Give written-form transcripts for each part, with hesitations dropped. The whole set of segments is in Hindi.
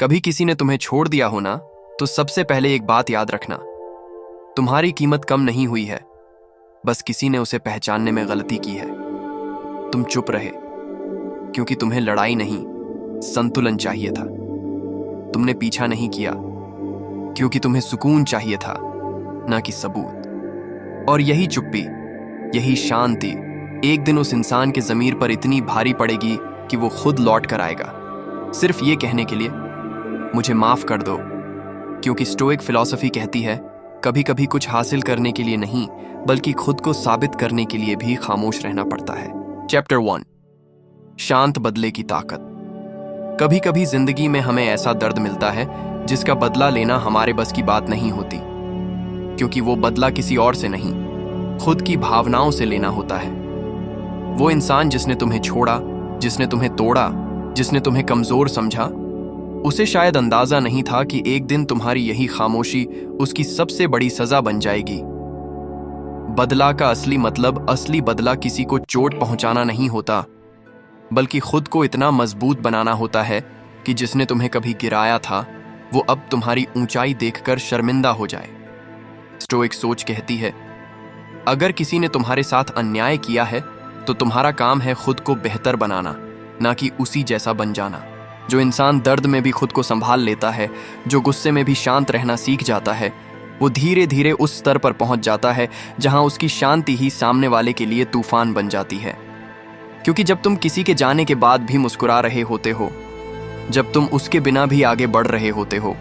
कभी किसी ने तुम्हें छोड़ दिया हो ना, तो सबसे पहले एक बात याद रखना, तुम्हारी कीमत कम नहीं हुई है, बस किसी ने उसे पहचानने में गलती की है। तुम चुप रहे क्योंकि तुम्हें लड़ाई नहीं, संतुलन चाहिए था। तुमने पीछा नहीं किया क्योंकि तुम्हें सुकून चाहिए था, ना कि सबूत। और यही चुप्पी, यही शांति एक दिन उस इंसान के ज़मीर पर इतनी भारी पड़ेगी कि वो खुद लौट कर आएगा, सिर्फ ये कहने के लिए मुझे माफ कर दो। क्योंकि स्टोइक फिलॉसफी कहती है, कभी कभी कुछ हासिल करने के लिए नहीं, बल्कि खुद को साबित करने के लिए भी खामोश रहना पड़ता है। चैप्टर 1, शांत बदले की ताकत। कभी कभी जिंदगी में हमें ऐसा दर्द मिलता है जिसका बदला लेना हमारे बस की बात नहीं होती, क्योंकि वो बदला किसी और से नहीं, खुद की भावनाओं से लेना होता है। वो इंसान जिसने तुम्हें छोड़ा, जिसने तुम्हें तोड़ा, जिसने तुम्हें कमजोर समझा, उसे शायद अंदाजा नहीं था कि एक दिन तुम्हारी यही खामोशी उसकी सबसे बड़ी सजा बन जाएगी। बदला का असली मतलब, असली बदला किसी को चोट पहुंचाना नहीं होता, बल्कि खुद को इतना मजबूत बनाना होता है कि जिसने तुम्हें कभी गिराया था वो अब तुम्हारी ऊंचाई देखकर शर्मिंदा हो जाए। स्टोइक सोच कहती है, अगर किसी ने तुम्हारे साथ अन्याय किया है तो तुम्हारा काम है खुद को बेहतर बनाना, ना कि उसी जैसा बन जाना। जो इंसान दर्द में भी खुद को संभाल लेता है, जो गुस्से में भी शांत रहना सीख जाता है, वो धीरे धीरे उस स्तर पर पहुंच जाता है जहां उसकी शांति ही सामने वाले के लिए तूफान बन जाती है। क्योंकि जब तुम किसी के जाने के बाद भी मुस्कुरा रहे होते हो, जब तुम उसके बिना भी आगे बढ़ रहे होते हो,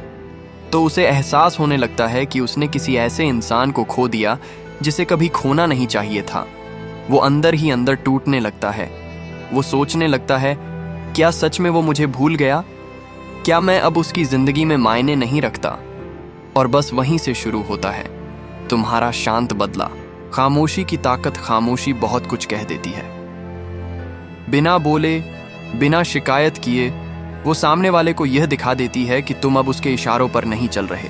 तो उसे एहसास होने लगता है कि उसने किसी ऐसे इंसान को खो दिया जिसे कभी खोना नहीं चाहिए था। वो अंदर ही अंदर टूटने लगता है। वो सोचने लगता है, क्या सच में वो मुझे भूल गया? क्या मैं अब उसकी जिंदगी में मायने नहीं रखता? और बस वहीं से शुरू होता है तुम्हारा शांत बदला। खामोशी की ताकत। खामोशी बहुत कुछ कह देती है। बिना बोले, बिना शिकायत किए, वो सामने वाले को यह दिखा देती है कि तुम अब उसके इशारों पर नहीं चल रहे,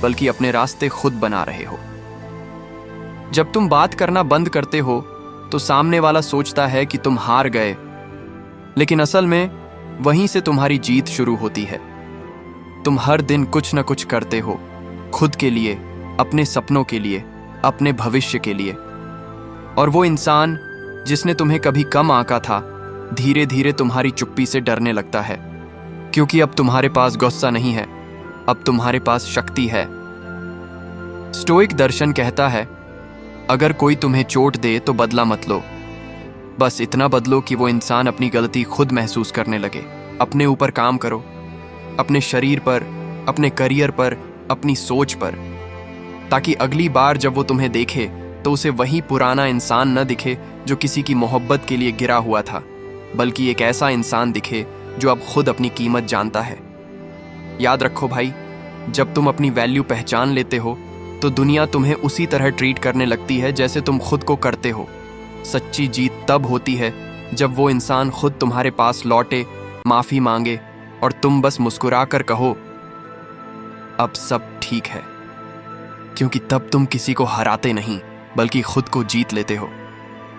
बल्कि अपने रास्ते खुद बना रहे हो। जब तुम बात करना बंद करते हो तो सामने वाला सोचता है कि तुम हार गए, लेकिन असल में वहीं से तुम्हारी जीत शुरू होती है। तुम हर दिन कुछ न कुछ करते हो, खुद के लिए, अपने सपनों के लिए, अपने भविष्य के लिए। और वो इंसान जिसने तुम्हें कभी कम आंका था, धीरे धीरे तुम्हारी चुप्पी से डरने लगता है, क्योंकि अब तुम्हारे पास गुस्सा नहीं है, अब तुम्हारे पास शक्ति है। स्टोइक दर्शन कहता है, अगर कोई तुम्हें चोट दे तो बदला मत लो, बस इतना बदलो कि वो इंसान अपनी गलती खुद महसूस करने लगे। अपने ऊपर काम करो, अपने शरीर पर, अपने करियर पर, अपनी सोच पर, ताकि अगली बार जब वो तुम्हें देखे तो उसे वही पुराना इंसान न दिखे जो किसी की मोहब्बत के लिए गिरा हुआ था, बल्कि एक ऐसा इंसान दिखे जो अब खुद अपनी कीमत जानता है। याद रखो भाई, जब तुम अपनी वैल्यू पहचान लेते हो तो दुनिया तुम्हें उसी तरह ट्रीट करने लगती है जैसे तुम खुद को करते हो। सच्ची जीत तब होती है जब वो इंसान खुद तुम्हारे पास लौटे, माफी मांगे और तुम बस मुस्कुरा कर कहो, अब सब ठीक है। क्योंकि तब तुम किसी को हराते नहीं, बल्कि खुद को जीत लेते हो।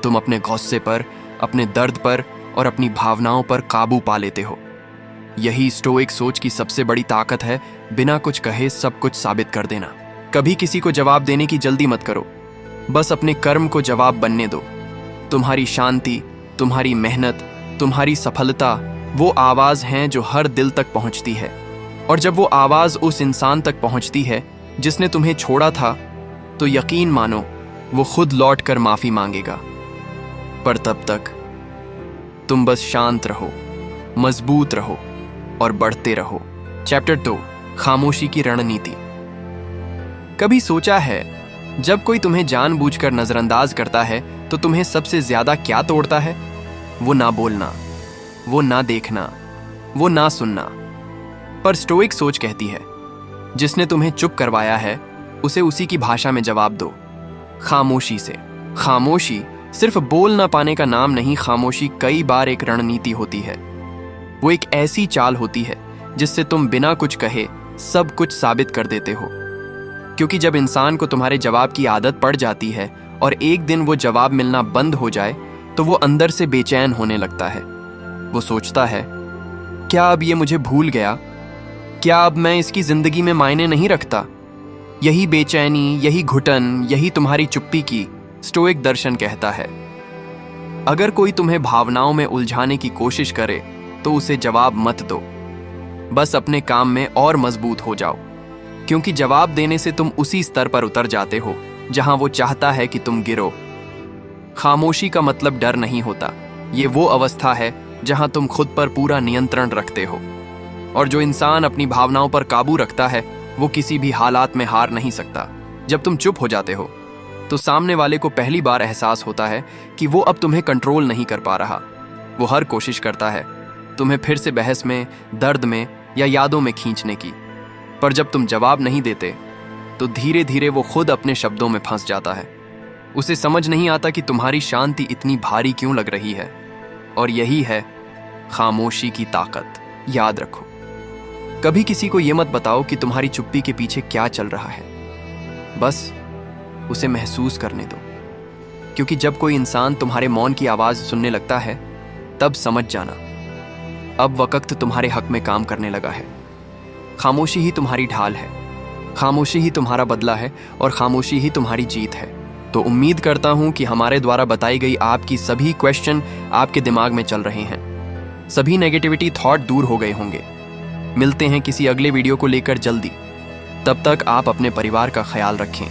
तुम अपने गुस्से पर, अपने दर्द पर और अपनी भावनाओं पर काबू पा लेते हो। यही स्टोइक सोच की सबसे बड़ी ताकत है, बिना कुछ कहे सब कुछ साबित कर देना। कभी किसी को जवाब देने की जल्दी मत करो, बस अपने कर्म को जवाब बनने दो। तुम्हारी शांति, तुम्हारी मेहनत, तुम्हारी सफलता वो आवाज हैं जो हर दिल तक पहुंचती है। और जब वो आवाज उस इंसान तक पहुंचती है जिसने तुम्हें छोड़ा था, तो यकीन मानो वो खुद लौट कर माफी मांगेगा। पर तब तक तुम बस शांत रहो, मजबूत रहो और बढ़ते रहो। चैप्टर 2, खामोशी की रणनीति। कभी सोचा है, जब कोई तुम्हें जानबूझकर नजरअंदाज करता है तो तुम्हें सबसे ज्यादा क्या तोड़ता है? वो ना बोलना, वो ना देखना, वो ना सुनना। पर स्टोइक सोच कहती है, जिसने तुम्हें चुप करवाया है उसे उसी की भाषा में जवाब दो, खामोशी से। खामोशी सिर्फ बोल ना पाने का नाम नहीं, खामोशी कई बार एक रणनीति होती है। वो एक ऐसी चाल होती है जिससे तुम बिना कुछ कहे सब कुछ साबित कर देते हो। क्योंकि जब इंसान को तुम्हारे जवाब की आदत पड़ जाती है और एक दिन वो जवाब मिलना बंद हो जाए तो वो अंदर से बेचैन होने लगता है। वो सोचता है, क्या अब ये मुझे भूल गया? क्या अब मैं इसकी जिंदगी में मायने नहीं रखता? यही बेचैनी, यही घुटन, यही तुम्हारी चुप्पी की स्टोइक दर्शन कहता है। अगर कोई तुम्हें भावनाओं में उलझाने की कोशिश करे तो उसे जवाब मत दो। बस अपने काम में और मजबूत हो जाओ, क्योंकि जवाब देने से तुम उसी स्तर पर उतर जाते हो जहां वो चाहता है कि तुम गिरो। खामोशी का मतलब डर नहीं होता। ये वो अवस्था है जहां तुम खुद पर पूरा नियंत्रण रखते हो। और जो इंसान अपनी भावनाओं पर काबू रखता है वो किसी भी हालात में हार नहीं सकता। जब तुम चुप हो जाते हो तो सामने वाले को पहली बार एहसास होता है कि वो अब तुम्हें कंट्रोल नहीं कर पा रहा। वो हर कोशिश करता है तुम्हें फिर से बहस में, दर्द में या यादों में खींचने की। पर जब तुम जवाब नहीं देते तो धीरे धीरे वो खुद अपने शब्दों में फंस जाता है। उसे समझ नहीं आता कि तुम्हारी शांति इतनी भारी क्यों लग रही है। और यही है खामोशी की ताकत। याद रखो, कभी किसी को यह मत बताओ कि तुम्हारी चुप्पी के पीछे क्या चल रहा है। बस उसे महसूस करने दो, क्योंकि जब कोई इंसान तुम्हारे मौन की आवाज सुनने लगता है तब समझ जाना अब वक्त तुम्हारे हक में काम करने लगा है। खामोशी ही तुम्हारी ढाल है, खामोशी ही तुम्हारा बदला है और खामोशी ही तुम्हारी जीत है। तो उम्मीद करता हूं कि हमारे द्वारा बताई गई आपकी सभी क्वेश्चन आपके दिमाग में चल रहे हैं, सभी नेगेटिविटी थॉट दूर हो गए होंगे। मिलते हैं किसी अगले वीडियो को लेकर जल्दी। तब तक आप अपने परिवार का ख्याल रखें।